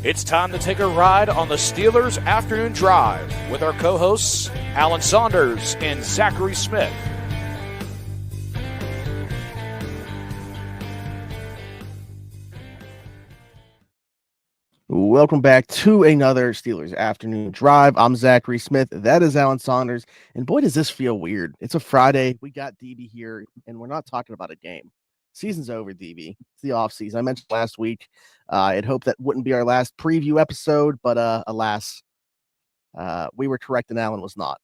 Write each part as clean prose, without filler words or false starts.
It's time to take a ride on the Steelers Afternoon Drive with our co-hosts, Alan Saunders and Zachary Smith. Welcome back to another Steelers Afternoon Drive. I'm Zachary Smith. That is Alan Saunders. And boy, does this feel weird. It's a Friday. We got DB here, and we're not talking about a game. Season's over, DB. It's the offseason. I mentioned last week, I'd hoped that wouldn't be our last preview episode, but alas, we were correct and Alan was not.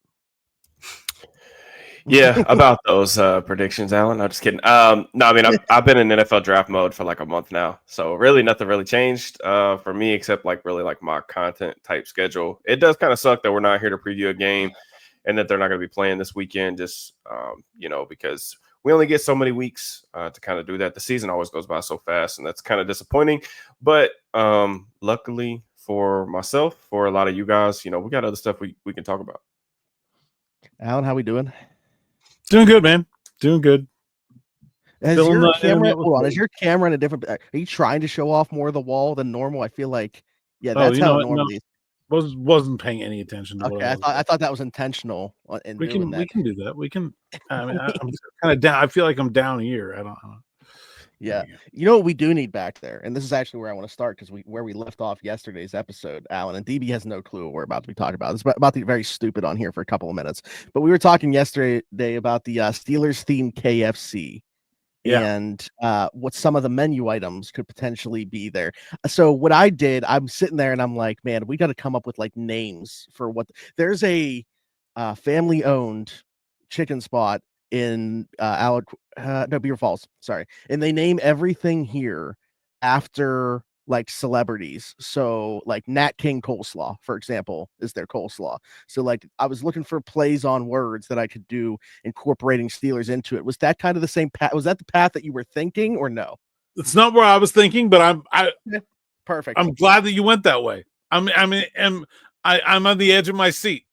Yeah, about those predictions, Alan. I'm just kidding. No, I mean, I've been in NFL draft mode for like a month now. So really nothing really changed for me except like really like my content type schedule. It does kind of suck that we're not here to preview a game and that they're not going to be playing this weekend just, because we only get so many weeks to kind of do that. The season always goes by so fast, and that's kind of disappointing. But luckily for myself, for a lot of you guys, we got other stuff we can talk about. Alan, how we doing? Doing good, man. Doing good. Is your camera in a different? Are you trying to show off more of the wall than normal? I feel like, yeah, that's how it normally is. Wasn't paying any attention to okay, I thought that was intentional. We can do that. We can. I mean, I'm kind of down. I feel like I'm down here. I don't. Yeah, you know what we do need back there, and this is actually where I want to start because where we left off yesterday's episode, Alan, and DB has no clue what we're about to be talking about. It's about to be very stupid on here for a couple of minutes, but we were talking yesterday about the Steelers themed KFC. Yeah. And what some of the menu items could potentially be there. So what I did, I'm sitting there and I'm like, man, we got to come up with like names for what. There's a family-owned chicken spot in Beaver Falls, sorry, and they name everything here after like celebrities. So like Nat King coleslaw, for example, is their coleslaw. So like I was looking for plays on words that I could do incorporating Steelers into it. Was that kind of the same path? Was that the path that you were thinking, or no? It's not where I was thinking, but I'm perfect. I'm glad that you went that way. I'm on the edge of my seat.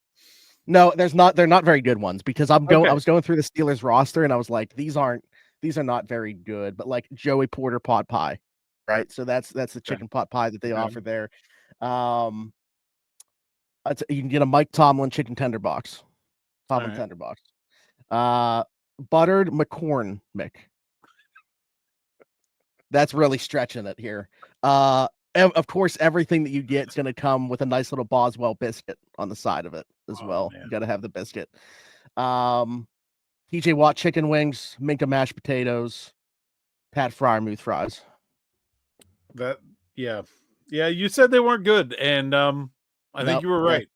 No, they're not very good ones because I was going through the Steelers roster and I was like, these are not very good, but like Joey Porter pot pie, right? So that's the chicken pot pie that they offer there. You can get a Mike Tomlin chicken tender box. Tender box. Buttered McCorn Mick. That's really stretching it here. Of course, everything that you get is going to come with a nice little Boswell biscuit on the side of it as well. Man. You got to have the biscuit. TJ Watt chicken wings, Minkah mashed potatoes, Pat Fryermuth fries. Yeah. You said they weren't good, and I think you were right.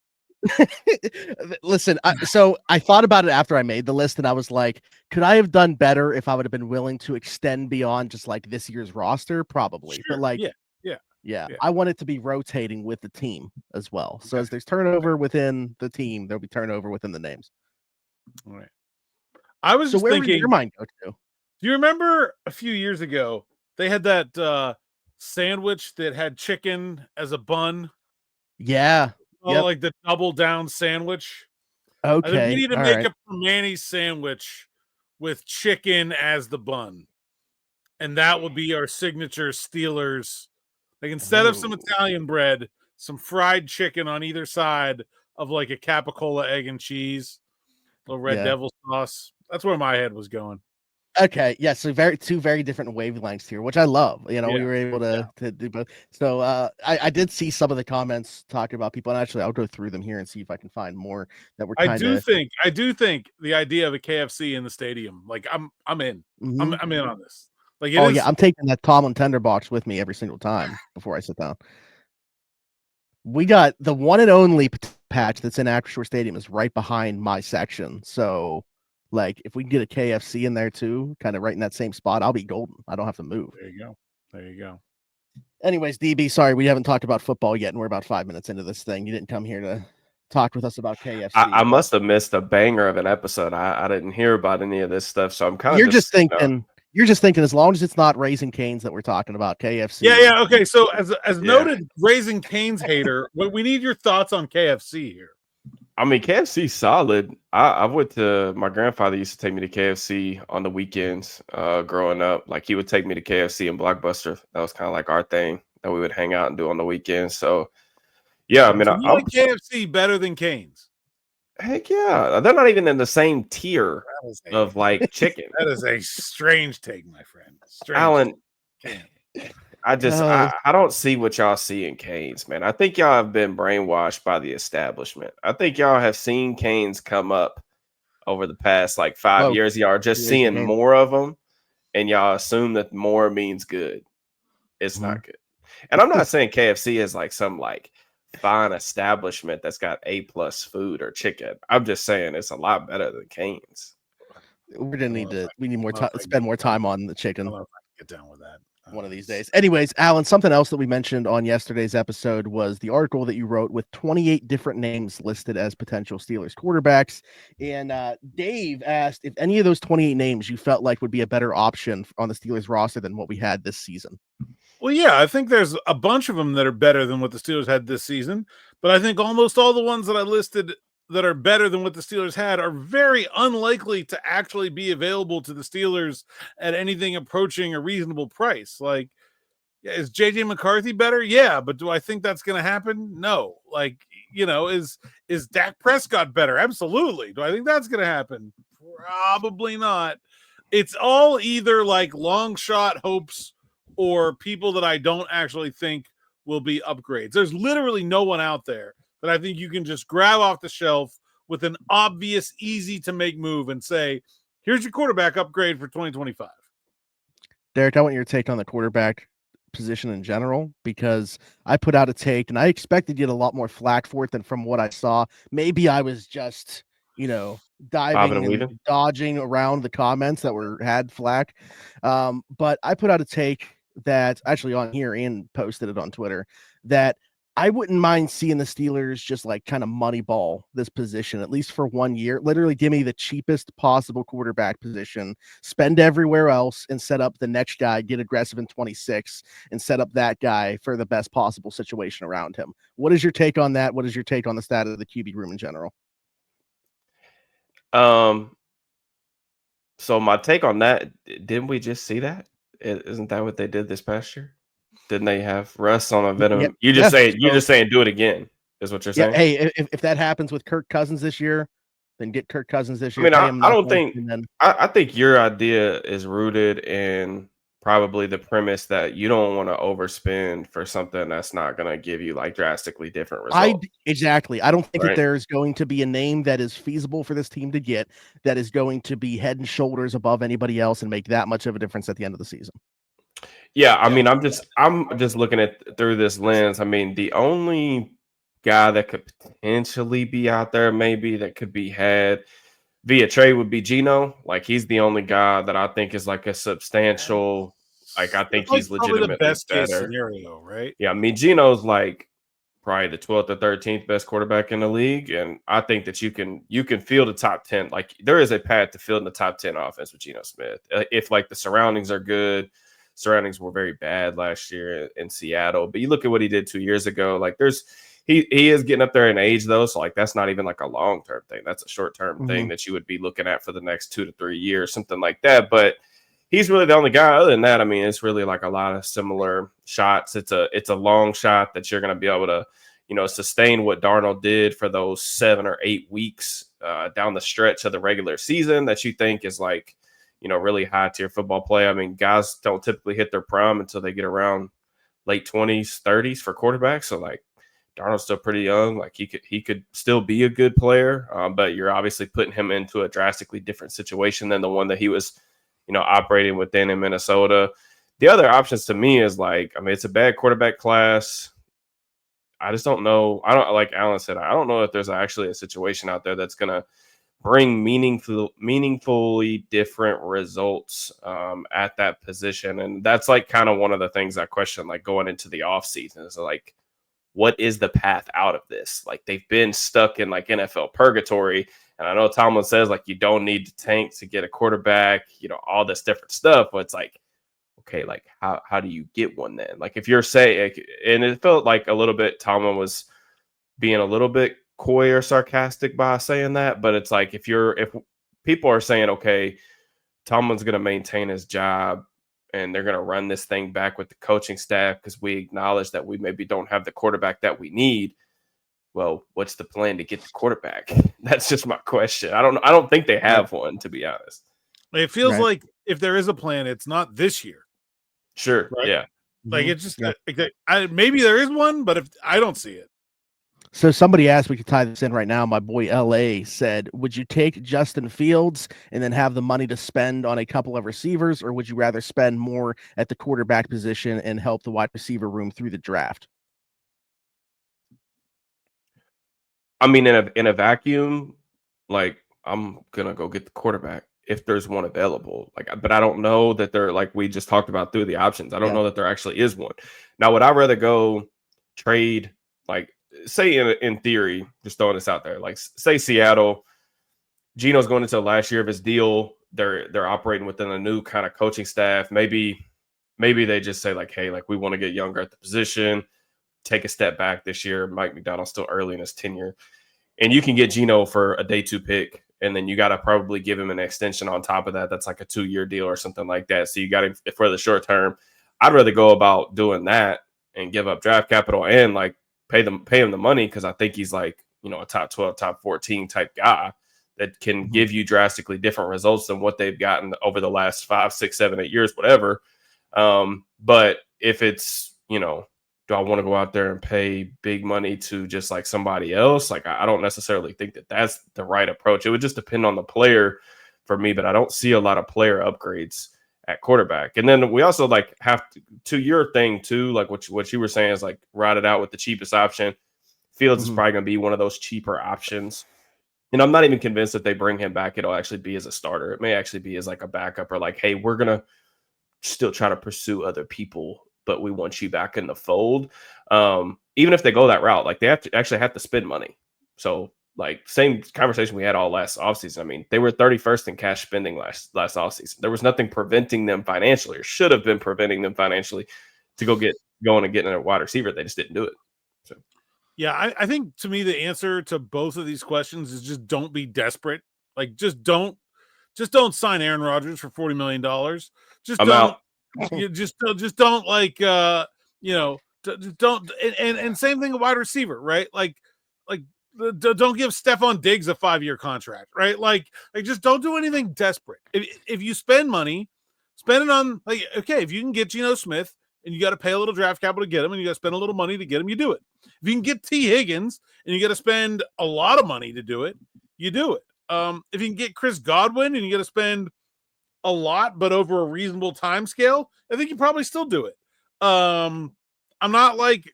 Listen, so I thought about it after I made the list, and I was like, could I have done better if I would have been willing to extend beyond just like this year's roster? Probably, sure. But like, yeah, I want it to be rotating with the team as well. Okay. So as there's turnover within the team, there'll be turnover within the names. All right. I was just thinking, where would your mind go to? Do you remember a few years ago they had that sandwich that had chicken as a bun? Yeah. Like the double down sandwich. Okay. I think we need to make a Permane sandwich with chicken as the bun. And that would be our signature Steelers. Like instead of some Italian bread, some fried chicken on either side of like a capicola egg and cheese, little red devil sauce. That's where my head was going. Okay, yeah, so two very different wavelengths here, which I love. We were able to do both. So I did see some of the comments talking about people, and actually I'll go through them here and see if I can find more that were. I do think the idea of a KFC in the stadium, like I'm in. Mm-hmm. I'm in on this. Like I'm taking that Tomlin tender box with me every single time before I sit down. We got the one and only patch that's in Acrisure Stadium is right behind my section. So, like, if we can get a KFC in there too, kind of right in that same spot, I'll be golden. I don't have to move. There you go. Anyways, DB, sorry, we haven't talked about football yet, and we're about 5 minutes into this thing. You didn't come here to talk with us about KFC. I must have missed a banger of an episode. I didn't hear about any of this stuff, so I'm kind of. You're just thinking. You're just thinking as long as it's not Raising Cane's that we're talking about, KFC. Yeah. Okay, so as noted Raising Cane's hater, we need your thoughts on KFC here. I mean, KFC's solid. I went to, my grandfather used to take me to KFC on the weekends growing up. Like he would take me to KFC and Blockbuster. That was kind of like our thing that we would hang out and do on the weekends. So yeah, I mean, So you like KFC better than Cane's? Heck yeah, they're not even in the same tier of like chicken. That is a strange take, my friend. Strange. Alan, take. I don't see what y'all see in Cane's, man. I think y'all have been brainwashed by the establishment. I think y'all have seen Cane's come up over the past like 5 years. Y'all are just seeing more of them, and y'all assume that more means good. It's not good. And I'm not saying KFC is like some like fine establishment that's got A+ food or chicken. I'm just saying it's a lot better than Cane's. We need more time. Spend more time on the chicken. I don't know if I can get down with that one of these days. Anyways, Alan, something else that we mentioned on yesterday's episode was the article that you wrote with 28 different names listed as potential Steelers quarterbacks. And Dave asked if any of those 28 names you felt like would be a better option on the Steelers roster than what we had this season. Well, yeah, I think there's a bunch of them that are better than what the Steelers had this season, but I think almost all the ones that I listed that are better than what the Steelers had are very unlikely to actually be available to the Steelers at anything approaching a reasonable price. Like, is JJ McCarthy better? Yeah, but do I think that's going to happen? No. Like, is Dak Prescott better? Absolutely. Do I think that's going to happen? Probably not. It's all either like long shot hopes or people that I don't actually think will be upgrades. There's literally no one out there that I think you can just grab off the shelf with an obvious, easy to make move and say, here's your quarterback upgrade for 2025. Derek, I want your take on the quarterback position in general, because I put out a take and I expected you to get a lot more flack for it than from what I saw. Maybe I was just, diving and dodging around the comments that had flack. But I put out a take that actually on here and posted it on Twitter that I wouldn't mind seeing the Steelers just like kind of moneyball this position, at least for 1 year. Literally give me the cheapest possible quarterback position, spend everywhere else, and set up the next guy, get aggressive in 26, and set up that guy for the best possible situation around him. What is your take on that? What is your take on the status of the QB room in general? So my take on that, didn't we just see that? Isn't that what they did this past year? Didn't they have Russ on a venom? Yep. You're just saying do it again, is what you're saying? Hey, if that happens with Kirk Cousins this year, then get Kirk Cousins this year. I mean, I think your idea is rooted in probably the premise that you don't want to overspend for something that's not going to give you like drastically different results. Exactly. I don't think that there's going to be a name that is feasible for this team to get that is going to be head and shoulders above anybody else and make that much of a difference at the end of the season. Yeah, I mean, I'm just looking at through this lens. I mean, the only guy that could potentially be out there, maybe that could be had via trade, would be Geno. Like, he's the only guy that I think is like a substantial. Like, I think he's legitimately the best better. Case scenario, right? Yeah, I mean, Geno's like probably the 12th or 13th best quarterback in the league, and I think that you can field a top 10. Like, there is a path to fielding the top 10 offense with Geno Smith if like the surroundings are good. Surroundings were very bad last year in Seattle, but you look at what he did 2 years ago. Like, he is getting up there in age though, so like that's not even like a long-term thing. That's a short-term thing that you would be looking at for the next 2 to 3 years, something like that. But he's really the only guy. Other than that, I mean, it's really like a lot of similar shots. It's a long shot that you're going to be able to, sustain what Darnold did for those 7 or 8 weeks down the stretch of the regular season that you think is like, really high tier football play. I mean, guys don't typically hit their prime until they get around late 20s, 30s for quarterbacks. So like Darnold's still pretty young. Like he could still be a good player, but you're obviously putting him into a drastically different situation than the one that he was, operating within in Minnesota. The other options to me is like, I mean, it's a bad quarterback class. I just don't know. I don't, like Alan said, I don't know if there's actually a situation out there that's going to bring meaningfully different results at that position. And that's like kind of one of the things I question, like going into the offseason is like, what is the path out of this? Like, they've been stuck in like NFL purgatory. And I know Tomlin says like, you don't need to tank to get a quarterback, all this different stuff. But it's like, okay, like how do you get one then? Like, if you're saying, and it felt like a little bit Tomlin was being a little bit coy or sarcastic by saying that, but it's like if people are saying, okay, Tomlin's going to maintain his job and they're going to run this thing back with the coaching staff because we acknowledge that we maybe don't have the quarterback that we need. Well, what's the plan to get the quarterback? That's just my question. I don't think they have one, to be honest. It feels like if there is a plan, it's not this year. Sure. Right? Yeah. Like it's just maybe there is one, but if I don't see it. So somebody asked, we could tie this in right now. My boy LA said, would you take Justin Fields and then have the money to spend on a couple of receivers, or would you rather spend more at the quarterback position and help the wide receiver room through the draft? I mean, in a vacuum, like I'm gonna go get the quarterback if there's one available. Like, but I don't know that they're like we just talked about through the options. I don't know that there actually is one. Now, would I rather go trade, like, say in theory, just throwing this out there, like say Seattle, Geno's going into the last year of his deal. They're operating within a new kind of coaching staff. Maybe they just say like, hey, like we want to get younger at the position, take a step back this year. Mike McDonald's still early in his tenure, and you can get Geno for a day 2 pick, and then you got to probably give him an extension on top of that. That's like a 2-year deal or something like that. So you got him for the short term. I'd rather go about doing that and give up draft capital and like pay him the money, because I think he's like, you know, a top 12, top 14 type guy that can give you drastically different results than what they've gotten over the last 5, 6, 7, 8 years, whatever. But if it's, you know, do I want to go out there and pay big money to just like somebody else? Like, I don't necessarily think that that's the right approach. It would just depend on the player for me, but I don't see a lot of player upgrades at quarterback. And then we also like have to your thing too, like what you were saying is like ride it out with the cheapest option. Fields is probably going to be one of those cheaper options. And I'm not even convinced that they bring him back, it'll actually be as a starter. It may actually be as like a backup, or like, hey, we're going to still try to pursue other people, but we want you back in the fold. Even if they go that route, like they actually have to spend money. So like same conversation we had all last offseason. I mean, they were 31st in cash spending last offseason. There was nothing preventing them financially, or should have been preventing them financially, to going and getting a wide receiver. They just didn't do it. So yeah, I think to me the answer to both of these questions is just don't be desperate. Like just don't sign Aaron Rodgers for $40 million. Just don't. You just don't like don't and same thing a wide receiver, right? Like don't give Stephon Diggs a 5-year contract, right? Like just don't do anything desperate. If you spend money, spend it on, like, okay, if you can get Geno Smith and you got to pay a little draft capital to get him, and you got to spend a little money to get him, you do it. If you can get T. Higgins and you got to spend a lot of money to do it, you do it. If you can get Chris Godwin and you got to spend a lot, but over a reasonable time scale, I think you probably still do it. I'm not like,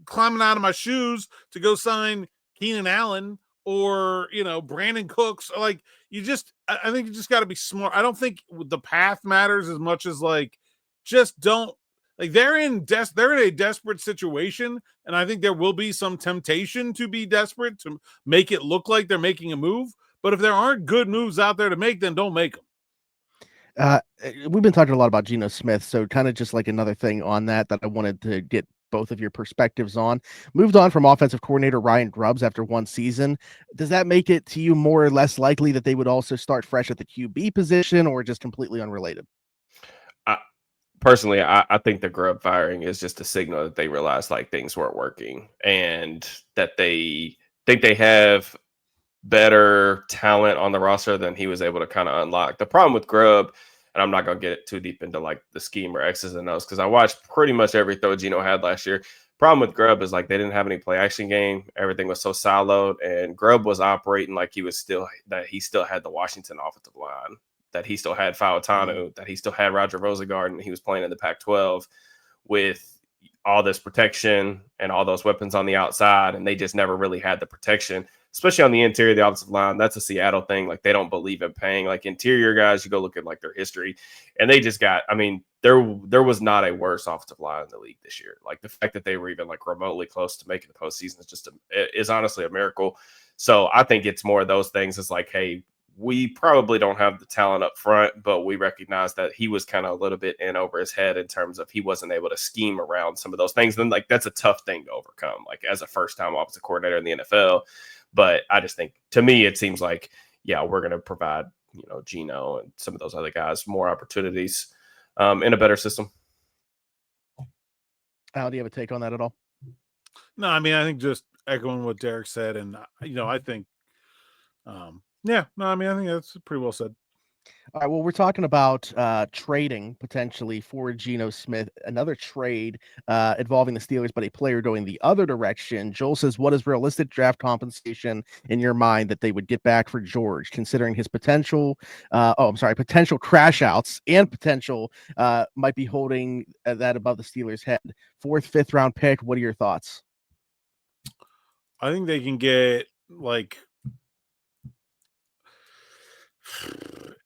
climbing out of my shoes to go sign Keenan Allen or, Brandon Cooks. Like I think you just got to be smart. I don't think the path matters as much as like, just don't, like they're in a desperate situation. And I think there will be some temptation to be desperate to make it look like they're making a move. But if there aren't good moves out there to make, then don't make them. We've been talking a lot about Geno Smith, so kind of just like another thing on that I wanted to get both of your perspectives on. Moved on from offensive coordinator Ryan Grubbs after one season. Does that make it to you more or less likely that they would also start fresh at the QB position, or just completely unrelated? Personally, I think the Grubb firing is just a signal that they realized like things weren't working, and that they think they have better talent on the roster than he was able to kind of unlock. The problem with Grubb, and I'm not going to get too deep into like the scheme or X's and O's, because I watched pretty much every throw Geno had last year. Problem with Grubb is like they didn't have any play action game. Everything was so siloed, and Grubb was operating like he still had the Washington offensive line, that he still had Fautanu, that he still had Roger Rosengarten, and he was playing in the Pac-12 with all this protection and all those weapons on the outside, and they just never really had the protection, especially on the interior of the offensive line. That's a Seattle thing. Like, they don't believe in paying like interior guys. You go look at like their history, and they just got, I mean, there was not a worse offensive line in the league this year. Like, the fact that they were even like remotely close to making the postseason is honestly a miracle. So I think it's more of those things. It's like, hey, we probably don't have the talent up front, but we recognize that he was kind of a little bit in over his head in terms of he wasn't able to scheme around some of those things. And like, that's a tough thing to overcome, like as a first-time offensive coordinator in the NFL. But I just think, to me, it seems like, yeah, we're going to provide, Geno and some of those other guys more opportunities. in a better system. Al, do you have a take on that at all? No, I mean, I think just echoing what Derek said, and I think, I think that's pretty well said. All right, well, we're talking about trading potentially for Geno Smith, another trade involving the Steelers, but a player going the other direction. Joel says, what is realistic draft compensation in your mind that they would get back for George, considering his potential crash outs and potential might be holding that above the Steelers' head. 4th, 5th round pick. What are your thoughts? I think they can get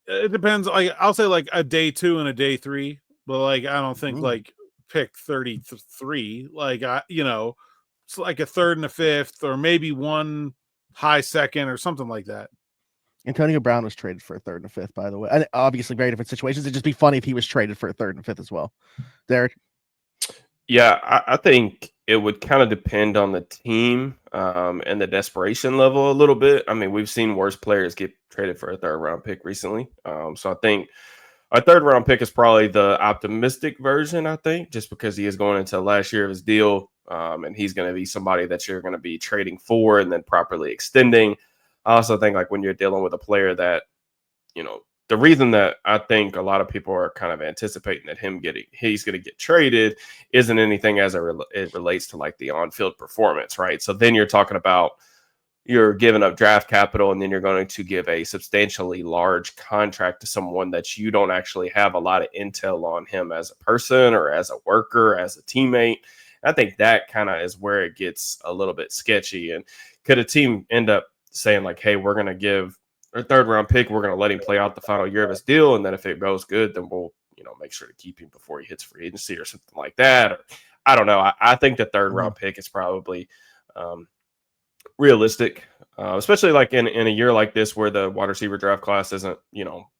it depends. Like, I'll say like a day 2 and a day 3, but like I don't think like pick 33. Like it's like a 3rd and a 5th, or maybe one high 2nd or something like that. Antonio Brown was traded for a 3rd and a 5th, by the way. And obviously, very different situations. It'd just be funny if he was traded for a 3rd and 5th as well. Derek? Yeah, I think it would kind of depend on the team and the desperation level a little bit. I mean, we've seen worse players get traded for a 3rd round pick recently. So I think a 3rd round pick is probably the optimistic version, I think, just because he is going into the last year of his deal, and he's going to be somebody that you're going to be trading for and then properly extending. I also think like when you're dealing with a player that, the reason that I think a lot of people are kind of anticipating that he's going to get traded isn't anything as it relates to like the on-field performance, right? So then you're talking about you're giving up draft capital, and then you're going to give a substantially large contract to someone that you don't actually have a lot of intel on him as a person or as a worker, as a teammate. I think that kind of is where it gets a little bit sketchy. And could a team end up saying like, hey, we're going to give our 3rd round pick, we're going to let him play out the final year of his deal, and then if it goes good, then we'll make sure to keep him before he hits free agency or something like that. Or I don't know. I think the 3rd round pick is probably realistic, especially like in a year like this where the wide receiver draft class isn't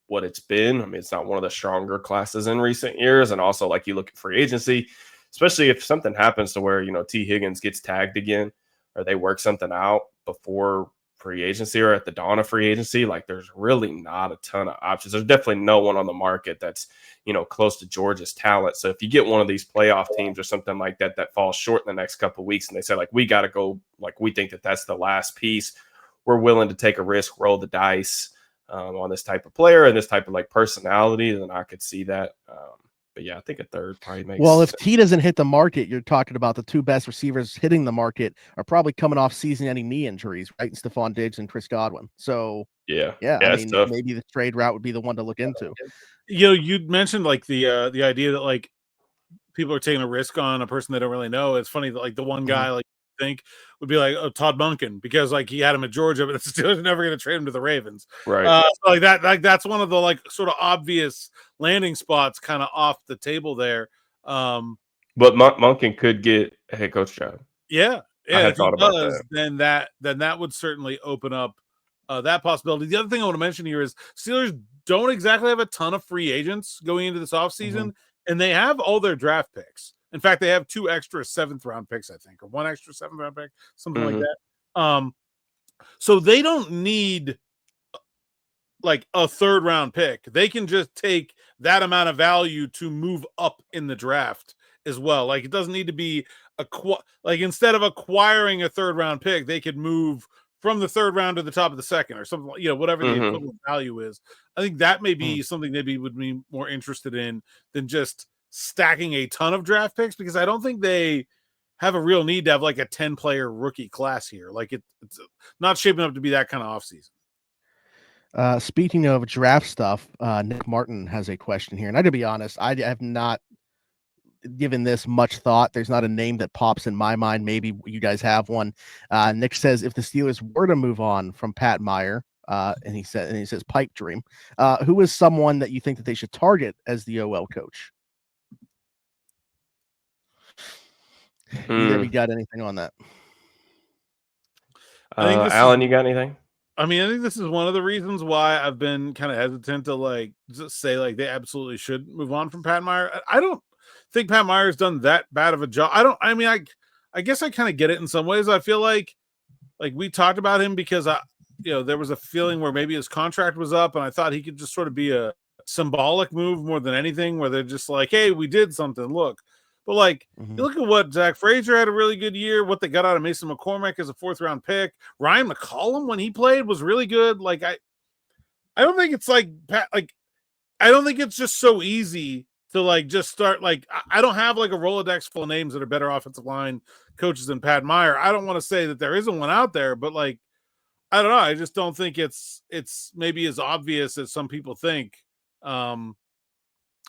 what it's been. I mean, it's not one of the stronger classes in recent years, and also like you look at free agency, especially if something happens to where T. Higgins gets tagged again, or they work something out before free agency or at the dawn of free agency, like there's really not a ton of options. There's definitely no one on the market that's, close to George's talent. So if you get one of these playoff teams or something like that falls short in the next couple of weeks and they say like, we got to go, like, we think that that's the last piece, we're willing to take a risk, roll the dice on this type of player and this type of like personality, then I could see that. But yeah, I think a 3rd probably makes Well, if sense. T doesn't hit the market, you're talking about the 2 best receivers hitting the market are probably coming off season-ending knee injuries, right? Stephon Diggs and Chris Godwin. So, yeah, I mean, maybe the trade route would be the one to look into. You'd mentioned like the idea that like people are taking a risk on a person they don't really know. It's funny that like the one guy like think would be like Todd Monken, because like he had him at Georgia, but the Steelers are never going to trade him to the Ravens, right? So like that's one of the like sort of obvious landing spots kind of off the table there. But Monken could get a head coach job. Yeah, if he does, then that would certainly open up that possibility. The other thing I want to mention here is Steelers don't exactly have a ton of free agents going into this offseason, and they have all their draft picks. In fact, they have 2 extra 7th round picks, I think, or 1 extra 7th round pick, something like that. So they don't need like a 3rd round pick. They can just take that amount of value to move up in the draft as well. Like, it doesn't need to be like instead of acquiring a 3rd round pick, they could move from the 3rd round to the top of the 2nd or something, whatever the equivalent value is. I think that may be something they would be more interested in than just stacking a ton of draft picks, because I don't think they have a real need to have like a 10-player rookie class here. Like it's not shaping up to be that kind of offseason. Speaking of draft stuff, Nick Martin has a question here, and I gotta be honest, I have not given this much thought. There's not a name that pops in my mind. Maybe you guys have one. Nick says, if the Steelers were to move on from Pat Meyer, and he says pipe dream, who is someone that you think that they should target as the OL coach? Either of you got anything on that? Alan, you got anything? I mean, I think this is one of the reasons why I've been kind of hesitant to like just say like they absolutely should move on from Pat Meyer. I don't think Pat Meyer's done that bad of a job. I guess I kind of get it in some ways. I feel like we talked about him because there was a feeling where maybe his contract was up, and I thought he could just sort of be a symbolic move more than anything, where they're just like, hey, we did something, look. But like, Mhm. you look at what Zach Frazier had a really good year, what they got out of Mason McCormick as a 4th-round pick. Ryan McCollum, when he played, was really good. Like, I don't think it's like I don't think it's just so easy to like just start. Like, I don't have like a Rolodex full of names that are better offensive line coaches than Pat Meyer. I don't want to say that there isn't one out there, but like, I don't know. I just don't think it's maybe as obvious as some people think. I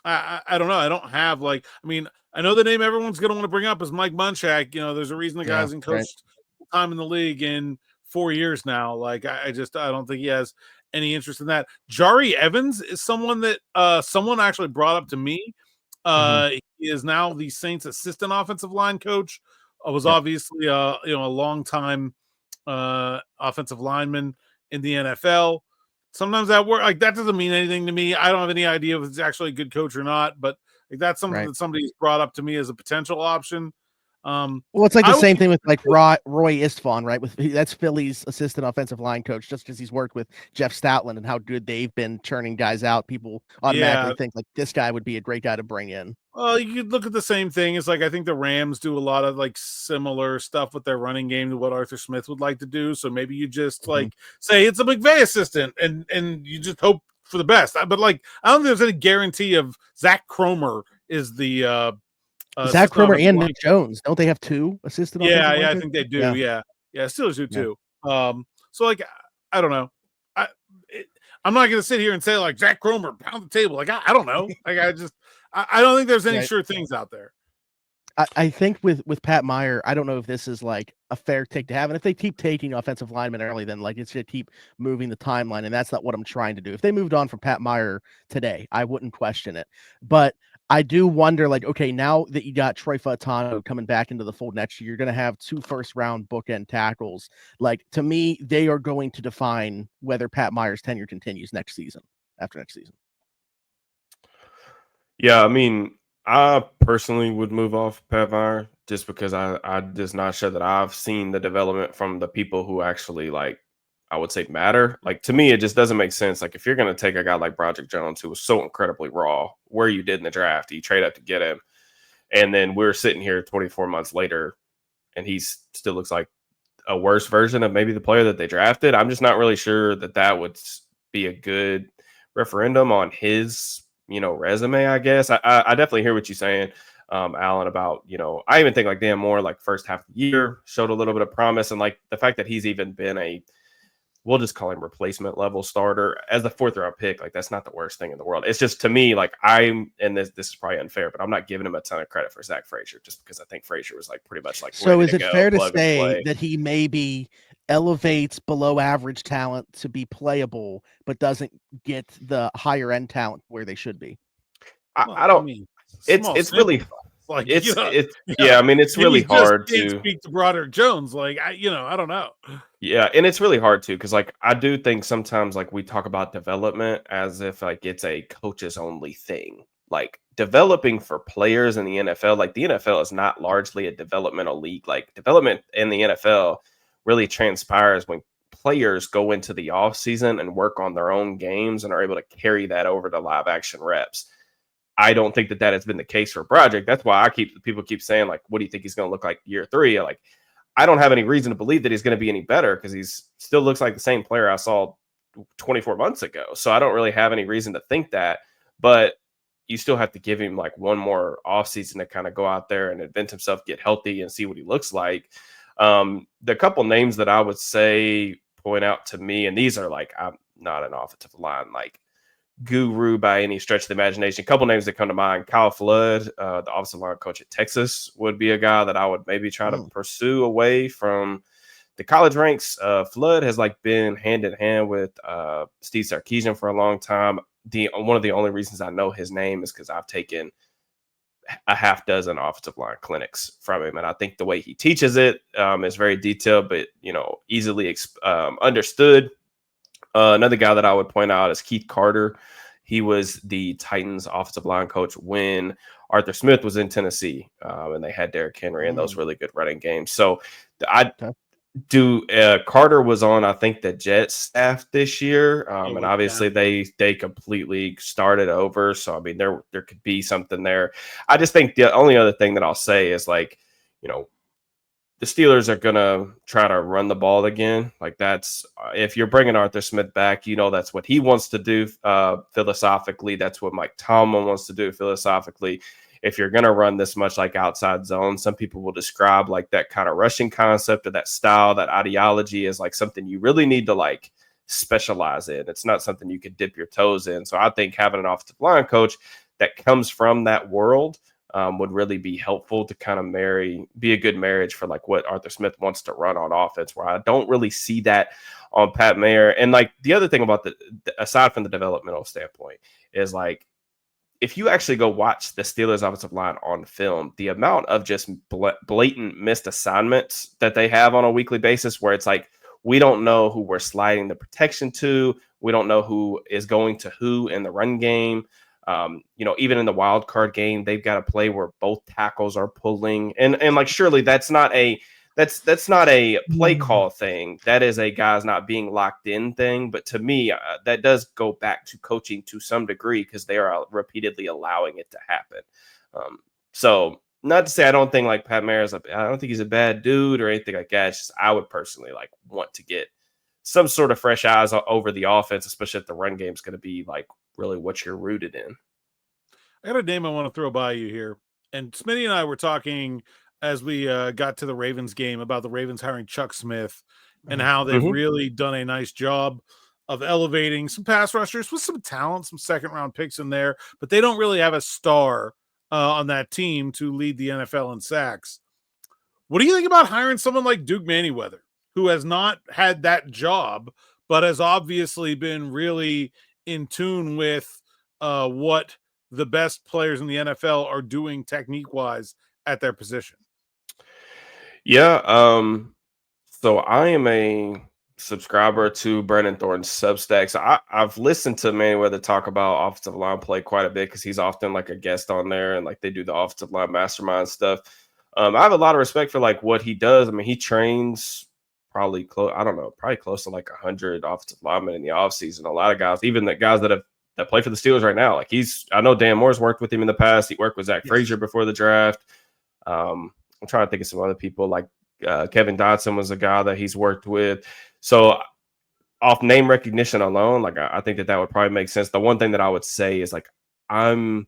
don't know. I don't have like, I mean, I know the name everyone's going to want to bring up is Mike Munchak. You know, there's a reason the guy hasn't coached time in the league in 4 years now. Like, I don't think he has any interest in that. Jari Evans is someone that someone actually brought up to me. He is now the Saints assistant offensive line coach. Was obviously a long time offensive lineman in the NFL. Sometimes that work like that doesn't mean anything to me. I don't have any idea if it's actually a good coach or not, but like that's something that somebody's brought up to me as a potential option. Well, it's like the same thing with like Roy Istvan, right? That's Philly's assistant offensive line coach, just because he's worked with Jeff Stoutland and how good they've been churning guys out. People automatically think like this guy would be a great guy to bring in. Well, you could look at the same thing. It's like I think the Rams do a lot of like similar stuff with their running game to what Arthur Smith would like to do. So maybe you just like say it's a McVay assistant and you just hope for the best. But like I don't think there's any guarantee of Zach Cromer is the Zach Cromer and Nick Jones. Don't they have 2 assistant? Yeah, I think they do. Yeah, Steelers do too. So like I don't know. I'm not going to sit here and say like Zach Cromer pound the table. Like I don't know. Like I don't think there's any sure things out there. I think with Pat Meyer, I don't know if this is like a fair take to have. And if they keep taking offensive linemen early, then like it's going to keep moving the timeline. And that's not what I'm trying to do. If they moved on from Pat Meyer today, I wouldn't question it. But I do wonder, like, okay, now that you got Troy Fautano coming back into the fold next year, you're going to have 2 first-round bookend tackles. Like, to me, they are going to define whether Pat Meyer's tenure continues after next season. Yeah, I mean, I personally would move off Pat Meyer just because I'm just not sure that I've seen the development from the people who actually, like, I would say matter. Like, to me, it just doesn't make sense. Like, if you're going to take a guy like Broderick Jones, who was so incredibly raw, where you did in the draft, you trade up to get him, and then we're sitting here 24 months later, and he still looks like a worse version of maybe the player that they drafted. I'm just not really sure that would be a good referendum on his, resume, I guess. I definitely hear what you're saying, Alan, about, I even think like Dan Moore, like first half of the year showed a little bit of promise. And like the fact that he's even been we'll just call him replacement level starter as a 4th-round pick. Like that's not the worst thing in the world. It's just, to me, like and this is probably unfair, but I'm not giving him a ton of credit for Zach Frazier just because I think Frazier was like pretty much like, so is it fair to say that he maybe elevates below average talent to be playable, but doesn't get the higher end talent where they should be? I don't mean it's really like yeah, I mean it's really hard to speak to Broderick Jones. Like I don't know. Yeah, and it's really hard too because like I do think sometimes like we talk about development as if like it's a coaches only thing. Like developing for players in the NFL, like the NFL is not largely a developmental league. Like development in the NFL really transpires when players go into the offseason and work on their own games and are able to carry that over to live action reps. I don't think that has been the case for Broderick. That's why people keep saying, like, what do you think he's going to look like year 3? Like, I don't have any reason to believe that he's going to be any better because he's still looks like the same player I saw 24 months ago. So I don't really have any reason to think that. But you still have to give him like one more offseason to kind of go out there and invent himself, get healthy, and see what he looks like. The couple names that I would say point out to me, and these are like, I'm not an offensive line like guru by any stretch of the imagination. A couple names that come to mind: Kyle Flood, the offensive line coach at Texas, would be a guy that I would maybe try to pursue away from the college ranks. Flood has like been hand in hand with Steve Sarkisian for a long time. One of the only reasons I know his name is because I've taken a half dozen offensive line clinics from him, and I think the way he teaches it is very detailed, but easily understood. Another guy that I would point out is Keith Carter. He was the Titans offensive line coach when Arthur Smith was in Tennessee, and they had Derrick Henry and those really good running games. So Carter was on, I think, the Jets staff this year, and obviously they completely started over. So I mean, there could be something there. I just think the only other thing that I'll say is like, the Steelers are gonna try to run the ball again. Like that's if you're bringing Arthur Smith back, that's what he wants to do philosophically. That's what Mike Tomlin wants to do philosophically. If you're gonna run this much like outside zone, some people will describe like that kind of rushing concept or that style, that ideology as like something you really need to like specialize in. It's not something you could dip your toes in. So I think having an offensive line coach that comes from that world would really be helpful to kind of be a good marriage for like what Arthur Smith wants to run on offense, where I don't really see that on Pat Mayer. And like the other thing about aside from the developmental standpoint is like, if you actually go watch the Steelers offensive line on film, the amount of just blatant missed assignments that they have on a weekly basis, where it's like, we don't know who we're sliding the protection to. We don't know who is going to who in the run game. Even in the wild card game, they've got a play where both tackles are pulling, and like surely that's not a play call thing. That is a guys not being locked in thing. But to me, that does go back to coaching to some degree because they are repeatedly allowing it to happen. So not to say I don't think like Pat Mayer I don't think he's a bad dude or anything like that. It's just I would personally like want to get some sort of fresh eyes over the offense, especially if the run game is going to be like really what you're rooted in. I got a name I want to throw by you here. And Smitty and I were talking as we got to the Ravens game about the Ravens hiring Chuck Smith and how they've really done a nice job of elevating some pass rushers with some talent, some second-round picks in there, but they don't really have a star on that team to lead the NFL in sacks. What do you think about hiring someone like Duke Manyweather, who has not had that job, but has obviously been really in tune with what the best players in the NFL are doing technique-wise at their position? Yeah. So I am a subscriber to Brandon Thornton's Substack. So I've listened to Mayweather talk about offensive line play quite a bit because he's often like a guest on there and like they do the offensive line mastermind stuff. I have a lot of respect for like what he does. I mean, he trains probably close to like 100 offensive linemen in the offseason. A lot of guys, even the guys that play for the Steelers right now. Like I know Dan Moore's worked with him in the past. He worked with Zach Frazier before the draft. I'm trying to think of some other people like Kevin Dotson was a guy that he's worked with. So off name recognition alone, like I think that would probably make sense. The one thing that I would say is like, I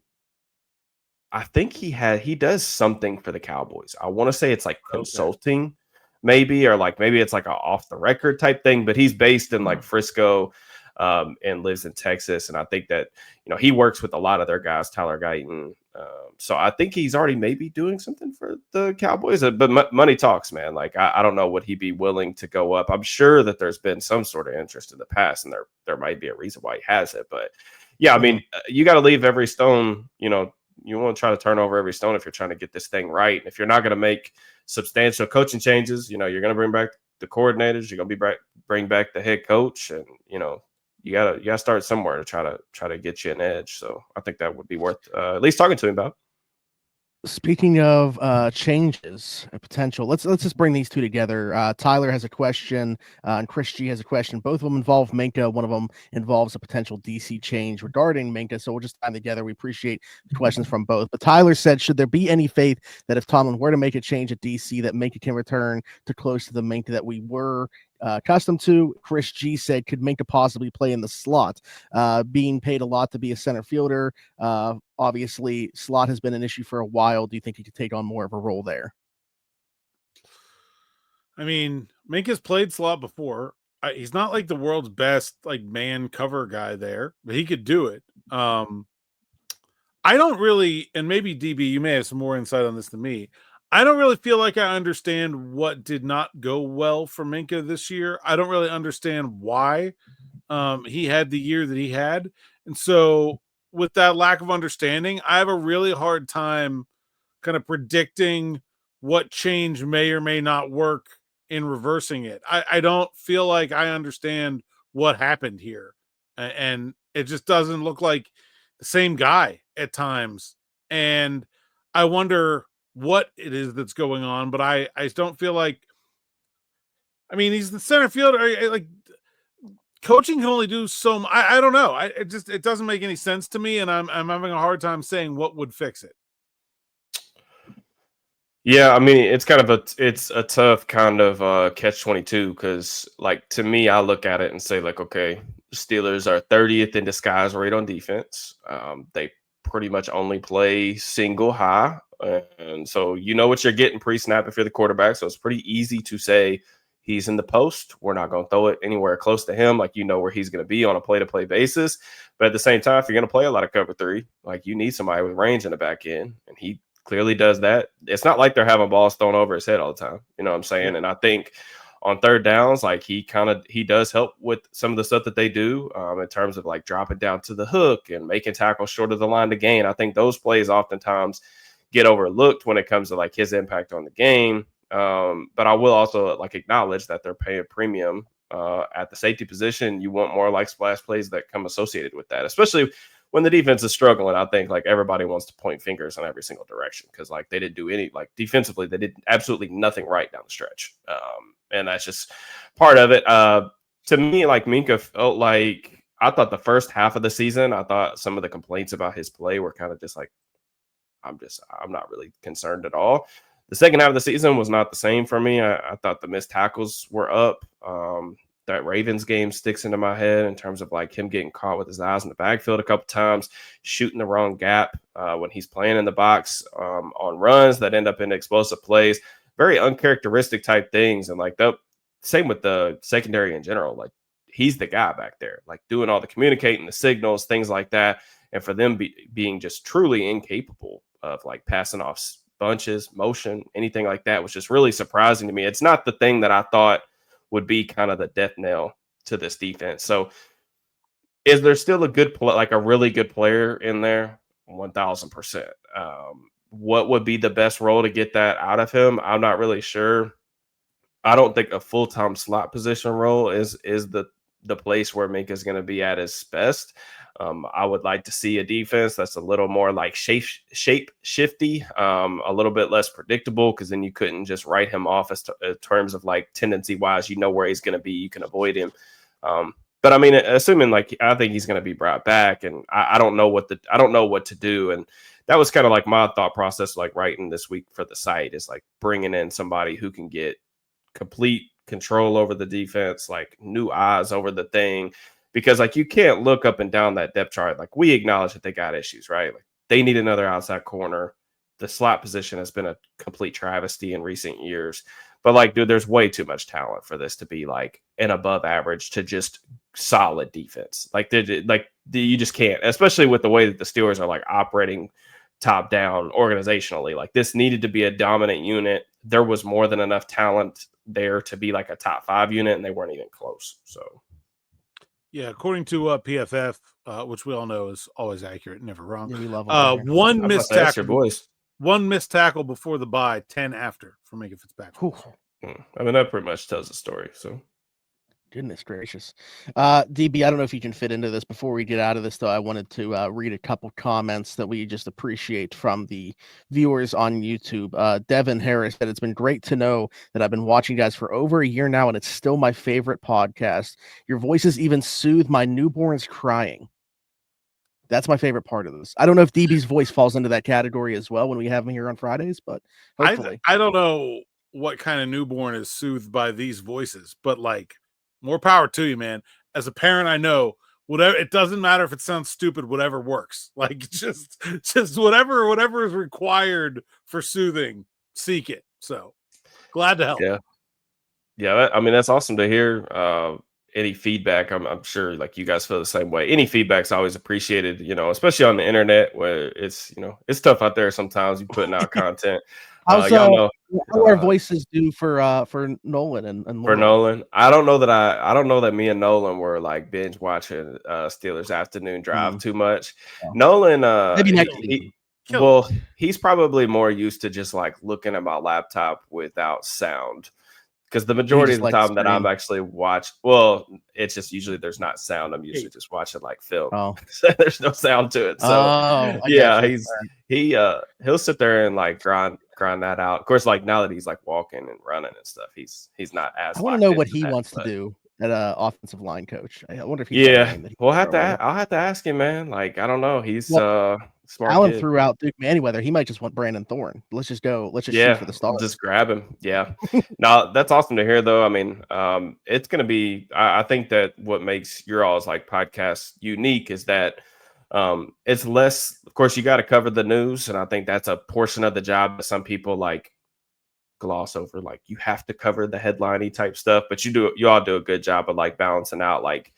think he does something for the Cowboys. I want to say it's like consulting maybe, or like maybe it's like a off the record type thing, but he's based in like Frisco and lives in Texas. And I think that, he works with a lot of their guys, Tyler Guyton. So I think he's already maybe doing something for the Cowboys, but money talks, man. Like, I don't know, would he be willing to go up? I'm sure that there's been some sort of interest in the past, and there might be a reason why he has it. But yeah, I mean, you got to leave every stone, you want to try to turn over every stone if you're trying to get this thing right. And if you're not going to make substantial coaching changes, you're going to bring back the coordinators, you're going to bring back the head coach, and you gotta start somewhere to try to get you an edge. So I think that would be worth at least talking to him about. Speaking of changes and potential, let's just bring these two together. Tyler has a question, and Chris G has a question. Both of them involve Minkah. One of them involves a potential DC change regarding Minkah. So we'll just time together. We appreciate the questions from both. But Tyler said, should there be any faith that if Tomlin were to make a change at DC, that Minkah can return to close to the Minkah that we were accustomed to? Chris G said, could Minkah possibly play in the slot? Being paid a lot to be a center fielder. Obviously, slot has been an issue for a while. Do you think he could take on more of a role there? I mean, Minkah's played slot before. He's not like the world's best like man cover guy there, but he could do it. I don't really, and maybe DB, you may have some more insight on this than me. I don't really feel like I understand what did not go well for Minkah this year. I don't really understand why he had the year that he had. And so with that lack of understanding, I have a really hard time kind of predicting what change may or may not work in reversing it. I don't feel like I understand what happened here. And it just doesn't look like the same guy at times. And I wonder what it is that's going on, but I don't feel like I mean, he's the center fielder. Like, coaching can only do so much. I don't know. It doesn't make any sense to me, and I'm having a hard time saying what would fix it. Yeah, I mean, it's a tough kind of catch-22 because, like, to me, I look at it and say, like, okay, Steelers are 30th in disguise rate on defense. They pretty much only play single high, and so you know what you're getting pre-snap if you're the quarterback. So it's pretty easy to say he's in the post. We're not going to throw it anywhere close to him. Like, you know where he's going to be on a play-to-play basis. But at the same time, if you're going to play a lot of cover 3, like, you need somebody with range in the back end, and he clearly does that. It's not like they're having balls thrown over his head all the time. You know what I'm saying? And I think on third downs, like, he does help with some of the stuff that they do in terms of, like, dropping down to the hook and making tackles short of the line to gain. I think those plays oftentimes get overlooked when it comes to, like, his impact on the game. But I will also, like, acknowledge that they're paying premium at the safety position. You want more, like, splash plays that come associated with that, especially when the defense is struggling. I think, like, everybody wants to point fingers in every single direction because, like, they didn't do any, like, defensively, they did absolutely nothing right down the stretch. And that's just part of it. To me, like, Minkah felt like, I thought the first half of the season, I thought some of the complaints about his play were kind of just like, I'm not really concerned at all. The second half of the season was not the same for me. I thought the missed tackles were up. That Ravens game sticks into my head in terms of, like, him getting caught with his eyes in the backfield a couple times, shooting the wrong gap when he's playing in the box on runs that end up in explosive plays. Very uncharacteristic type things. And, like, the same with the secondary in general. Like, he's the guy back there, like, doing all the communicating, the signals, things like that. And for them being just truly incapable of, like, passing off bunches, motion, anything like that was just really surprising to me. It's not the thing that I thought would be kind of the death knell to this defense. So is there still a really good player in there? 1,000%. What would be the best role to get that out of him? I'm not really sure. I don't think a full-time slot position role is the place where Minkah is going to be at his best. I would like to see a defense that's a little more, like, shape shifty, a little bit less predictable, because then you couldn't just write him off in terms of, like, tendency wise, you know where he's going to be, you can avoid him. But I mean, assuming, like, I think he's going to be brought back, and I don't know what to do. And that was kind of like my thought process, like, writing this week for the site, is like bringing in somebody who can get complete control over the defense, like new eyes over the thing. Because, like, you can't look up and down that depth chart. Like, we acknowledge that they got issues, right? Like, they need another outside corner. The slot position has been a complete travesty in recent years. But, like, dude, there's way too much talent for this to be, like, an above average to just solid defense. Like, you just can't, especially with the way that the Steelers are, like, operating top down organizationally. Like, this needed to be a dominant unit. There was more than enough talent there to be, like, a top 5 unit, and they weren't even close. So. Yeah, according to PFF, which we all know is always accurate, never wrong. Yeah, we love one missed tackle. Voice. One missed tackle before the bye, 10 after for Minka Fitzpatrick. I mean, that pretty much tells the story. So, goodness gracious. DB, I don't know if you can fit into this. Before we get out of this, though, I wanted to read a couple comments that we just appreciate from the viewers on YouTube. Devin Harris said, it's been great to know that I've been watching you guys for over a year now, and it's still my favorite podcast. Your voices even soothe my newborns crying. That's my favorite part of this. I don't know if DB's voice falls into that category as well when we have him here on Fridays, but hopefully. I don't know what kind of newborn is soothed by these voices, but, like, more power to you, man. As a parent, I know whatever, it doesn't matter if it sounds stupid, whatever works. Like, just whatever is required for soothing, seek it. So glad to help. Yeah. I mean, that's awesome to hear. Any feedback, I'm sure, like, you guys feel the same way. Any feedback's always appreciated, especially on the internet where it's tough out there sometimes. You putting out content. How our voices do for Nolan and for Lauren? Nolan? I don't know that me and Nolan were, like, binge watching Steelers afternoon drive too much. Yeah. Nolan, maybe next week. He's probably more used to just, like, looking at my laptop without sound. Because the majority of the time that I'm actually it's just usually there's not sound. I'm usually just watching, like, film. Oh. So there's no sound to it. So he'll sit there and, like, grind grind that out. Of course, like now that he's like walking and running and stuff, he's not as. I want to know what he wants to do at an offensive line coach. I wonder if he's I'll have to ask him, man. Like I don't know. He's smart. Alan kid. threw out Duke Manyweather. He might just want Brandon Thorne. Let's just shoot for the stars. Just grab him. Yeah. No, that's awesome to hear, though. I mean, it's going to be. I think that what makes your all's like podcast unique is that it's less. Of course, you got to cover the news, and I think that's a portion of the job that some people like gloss over. Like you have to cover the headliney type stuff, but you all do a good job of like balancing out, like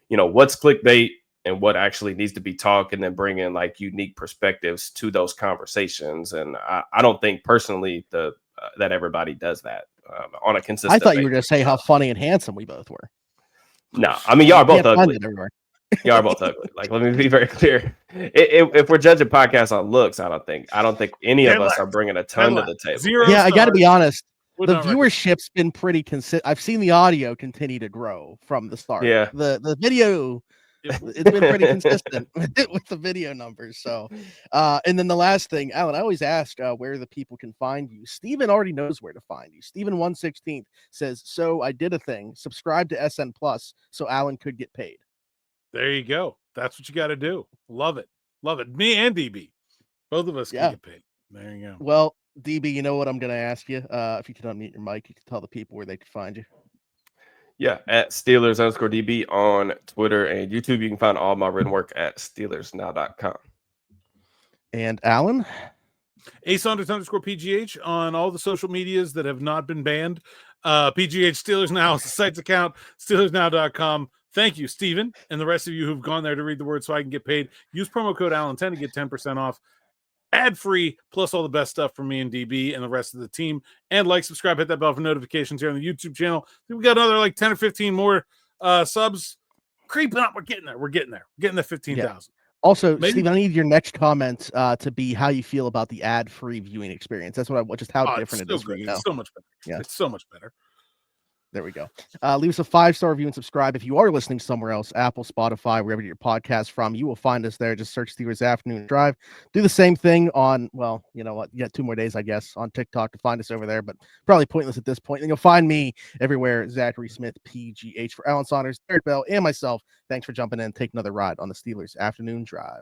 what's clickbait and what actually needs to be talked, and then bring in like unique perspectives to those conversations. And I don't think personally that everybody does that on a consistent I thought basis. you were going to say how funny and handsome we both were. No, I mean, y'all are both ugly. Y'all are both ugly. Like, let me be very clear. If we're judging podcasts on looks, I don't think any of us are bringing a ton to the table. I got to be honest. The viewership's been pretty consistent. I've seen the audio continue to grow from the start. Yeah. The video, it's been pretty consistent with the video numbers. So, and then the last thing, Alan, I always ask where the people can find you. Steven already knows where to find you. Steven 116 says, so I did a thing, subscribe to SN Plus so Alan could get paid. There you go. That's what you got to do. Love it. Love it. Me and DB. Both of us can get paid. There you go. Well, DB, you know what I'm going to ask you? If you can unmute your mic, you can tell the people where they can find you. Yeah, at Steelers_DB on Twitter and YouTube. You can find all my written work at SteelersNow.com. And Alan? Saunders_PGH on all the social medias that have not been banned. PGH Steelers Now is the site's account, SteelersNow.com. Thank you, Steven, and the rest of you who've gone there to read the word so I can get paid. Use promo code Allen10 to get 10% off. Ad-free, plus all the best stuff from me and DB and the rest of the team. And like, subscribe, hit that bell for notifications here on the YouTube channel. I think we got another like 10 or 15 more subs. Creeping up. We're getting there. We're getting the 15,000. Yeah. Also, Steve, I need your next comment to be how you feel about the ad-free viewing experience. That's what just how different it is right now. It's so much better. Yeah. It's so much better. There we go. Leave us a 5-star review and subscribe. If you are listening somewhere else, Apple, Spotify, wherever you get your podcast from, you will find us there. Just search Steelers Afternoon Drive. Do the same thing on, well, you know what? You got 2 more days, I guess, on TikTok to find us over there, but probably pointless at this point. And you'll find me everywhere, Zachary Smith, PGH. For Alan Saunders, Derrick Bell, and myself, thanks for jumping in and taking another ride on the Steelers Afternoon Drive.